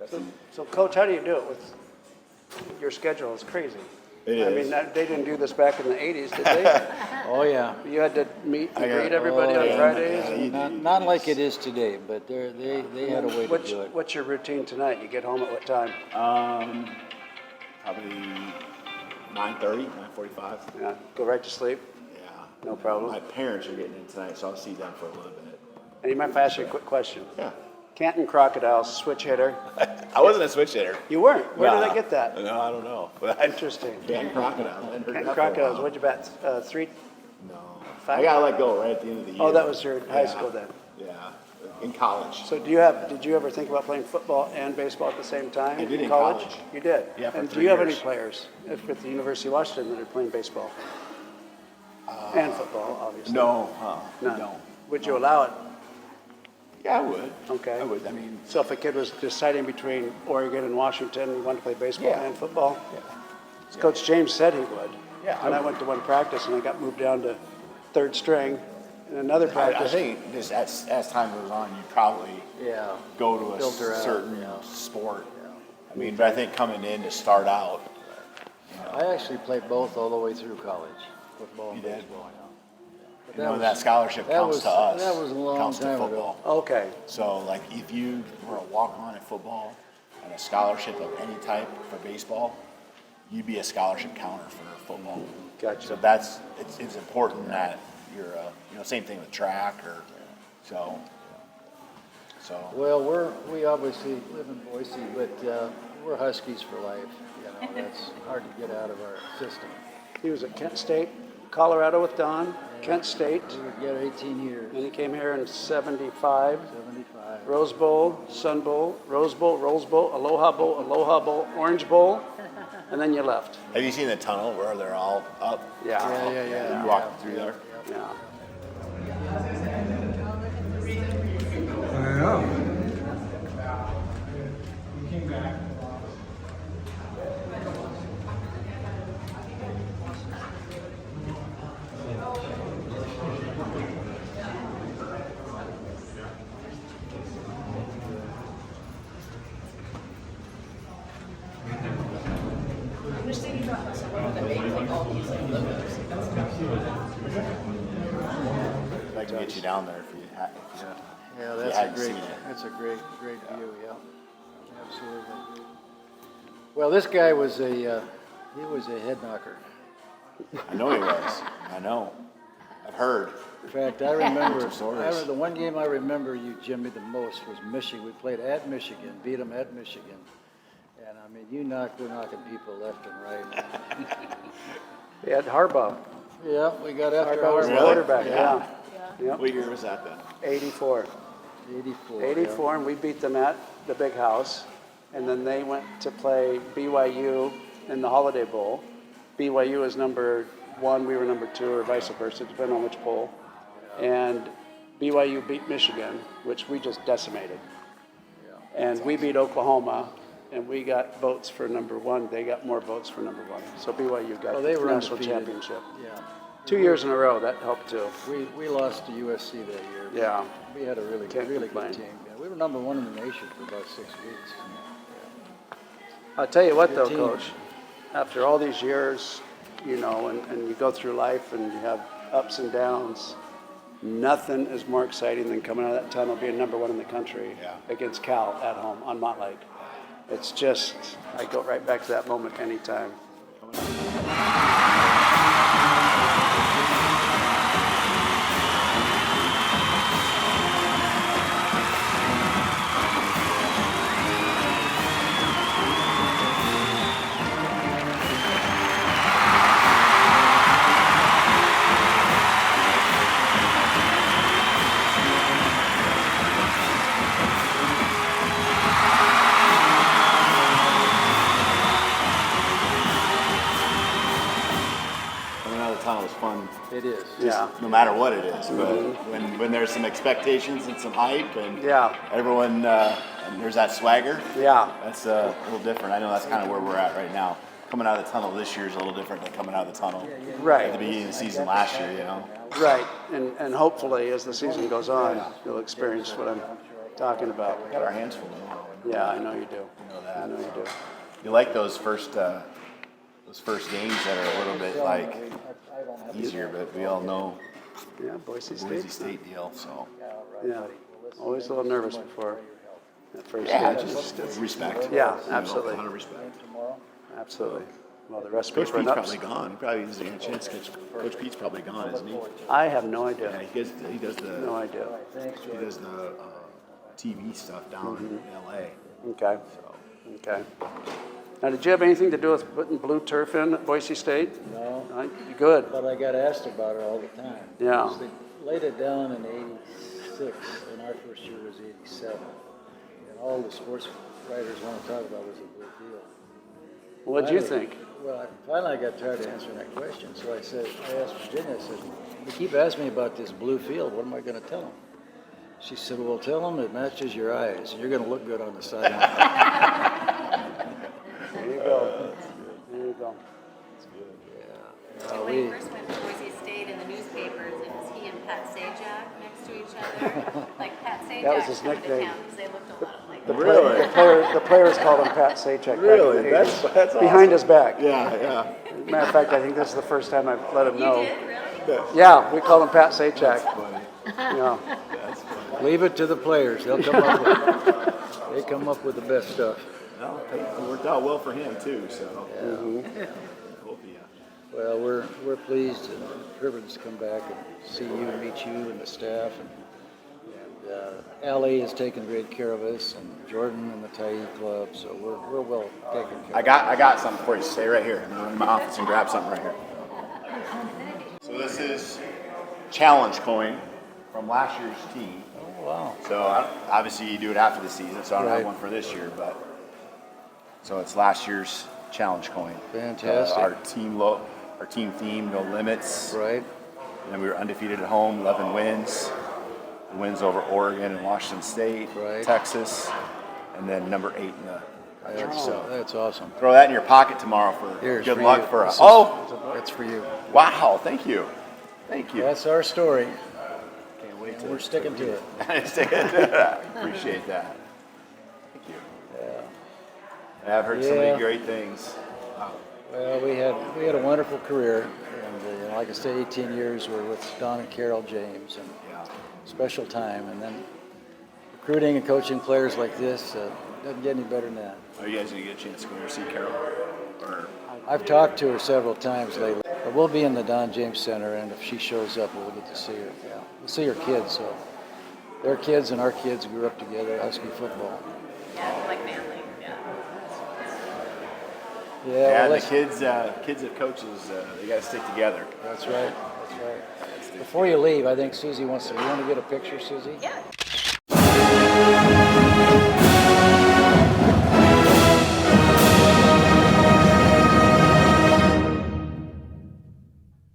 So, Coach, how do you do it with your schedule? It's crazy. It is. I mean, they didn't do this back in the 80s, did they? Oh, yeah. You had to meet and greet everybody on Fridays? Not like it is today, but they had a way to do it. What's your routine tonight? You get home at what time? Probably 9:30, 9:45. Yeah, go right to sleep? Yeah. No problem. My parents are getting in tonight, so I'll see them for a little bit. And you mind if I ask you a quick question? Yeah. Canton Crocodiles, switch hitter. I wasn't a switch hitter. You weren't? Where did Nah. I get that? No, I don't know. But Interesting. Canton Crocodiles. Canton Crocodiles, what'd you bet? 3? No. 5? I got let go right at the end of the year. Oh, that was your high school then. Yeah. In college. So did you ever think about playing football and baseball at the same time? I did in college. You did? Yeah, for And do 3 you have any years. players with the University of Washington that are playing baseball? And football, obviously. No. None. No. Would you allow it? Yeah, I would. Okay. I would. I mean, So if a kid was deciding between Oregon and Washington, he wanted to play baseball Yeah. and football? yeah. Coach James said he would. Yeah, And I I went to one practice and I got moved down to third string. And another I practice. think just as time goes on, you probably Yeah. go to a Filter out, certain yeah. sport. I mean, but I think coming in to start out, I actually played both all the way through college, football and You did? baseball. Yeah. But you know, that scholarship counts to us. That was a long counts to time football. ago. Okay. So, like, if you were a walk-on at football and a scholarship of any type for baseball, you'd be a scholarship counter for football. Gotcha. So it's important that you're same thing with track or so. Well, we obviously live in Boise, but we're Huskies for life. You know, that's hard to get out of our system. He was at Kent State, Colorado with Don, Kent State. We would get 18 years, And he came here in 75. 75. Rose Bowl, Sun Bowl, Rose Bowl, Aloha Bowl, Orange Bowl, and then you left. Have you seen the tunnel where they're all up? Yeah. Yeah. You walk through there. Yeah. I know. I'm just thinking about someone that made like all these like logos. I'd like to get you down there if you had. Yeah, You that's hadn't seen it. That's a great view. Yeah, absolutely. Well, this guy was a head knocker. I know he was. I know. I've heard. In fact, I remember Some stories. the one game I remember you, Jimmy, the most was Michigan. We played at Michigan, beat them at Michigan, and I mean, we're knocking people left and right. He had Harbaugh. Yeah, we got after Harbaugh was the our quarterback, Yeah. yeah. Yep. What year was that then? 84. 84. 84, and we beat them at the Big House. And then they went to play BYU in the Holiday Bowl. BYU is number 1, we were number 2, or vice versa, depending on which bowl. And BYU beat Michigan, which we just decimated. And we beat Oklahoma, and we got votes for number 1. They got more votes for number 1. So BYU got They the were national undefeated. championship. Yeah. 2 years in a row, that helped too. We lost to USC that year. Yeah. We had a really Can't complain. good team. Yeah, we were number 1 in the nation for about 6 weeks. I'll tell you what, Good though, team. Coach, after all these years, you know, and you go through life and you have ups and downs, nothing is more exciting than coming out of that tunnel being number 1 in the country against Cal at home on Montlake. It's just, I go right back to that moment anytime. Coming out of the tunnel was fun. It is. Yeah. No matter what it is, but when there's some expectations and some hype and Yeah. everyone and there's that swagger, Yeah. that's a little different. I know that's kind of where we're at right now. Coming out of the tunnel this year is a little different than coming out of the tunnel at the Right, beginning of the season last year. You know, right. And hopefully, as the season goes on, you'll experience what I'm talking about. we got our hands full now. Yeah, I know you do. You know that. I know you do. You like those first games that are a little bit like easier, but we all know Yeah, Boise the Boise State. State deal. So Yeah, always a little nervous before that first yeah, game. just respect. Yeah, You know, absolutely. a lot of respect. Absolutely. Well, the recipe Coach for Pete's an probably ups. gone. He probably isn't getting a chance to catch. Coach Pete's probably gone, isn't he? I have no Yeah, idea. he does the No idea. TV stuff down in L.A. Okay. So Okay. Now, did you have anything to do with putting blue turf in at Boise State? No, Good. but I got asked about it all the time. Yeah. Because they laid it down in '86, and our first year was '87. And all the sports writers want to talk about was the blue field. What did you Finally- think? Well, finally I got tired of answering that question, so I asked Virginia, I said, "You keep asking me about this blue field, what am I going to tell them?" She said, "Well, tell them it matches your eyes, and you're going to look good on the sideline." There you go. There you go. When he first went to Boise State in the newspapers, it was he and Pat Sajak next to each other. Like Pat Sajak That was his coming to nickname. town because they looked a lot alike. The players called him Pat Sajak. Really? Back in the 80s. That's Behind his back. yeah. Matter of fact, I think this is the first time I've let him You know. did, really? Yeah, we call him Pat Sajak. That's funny. Yeah. That's funny. Leave it to the players, they come up with the best stuff. Well, it worked out well for him too. So hope he, Well, we're pleased and privileged to come back and see you and meet you and the staff. And Allie has taken great care of us, and Jordan and the Tyee Club, so we're well taken care I got something for you. Stay right here. I'm gonna run in my office and grab something right here. So this is challenge coin from last year's team. Oh, wow. So obviously you do it after the season, so I don't Right. have one for this year, but so it's last year's challenge coin. Fantastic. Our team theme, no limits. Right? And then we were undefeated at home, 11 wins. Wins over Oregon and Washington State, Right. Texas, and then number 8 in the country. So That's awesome. throw that in your pocket tomorrow for Here's good for luck you. for us. This is- That's for you. Wow, thank you. Thank you. That's our story. Can't wait We're sticking to it. Appreciate that. Thank you. Yeah. I've heard so Yeah. many great things. Well, we had a wonderful career, and like I say, 18 years we're with Don and Carol James, and Yeah. special time. And then recruiting and coaching players like this doesn't get any better than that. Are you guys gonna get a chance to go over see Carol? Or I've talked to her several times lately, but we'll be in the Don James Center, and if she shows up, we'll get to see her. Yeah, we'll see her kids. So their kids and our kids grew up together, Husky football. Yeah, like family. Yeah. Yeah, yeah, well, the let's- kids and coaches, they gotta stick together. That's right. That's right. Before you leave, I think Susie wants to. You want to get a picture, Susie? Yeah.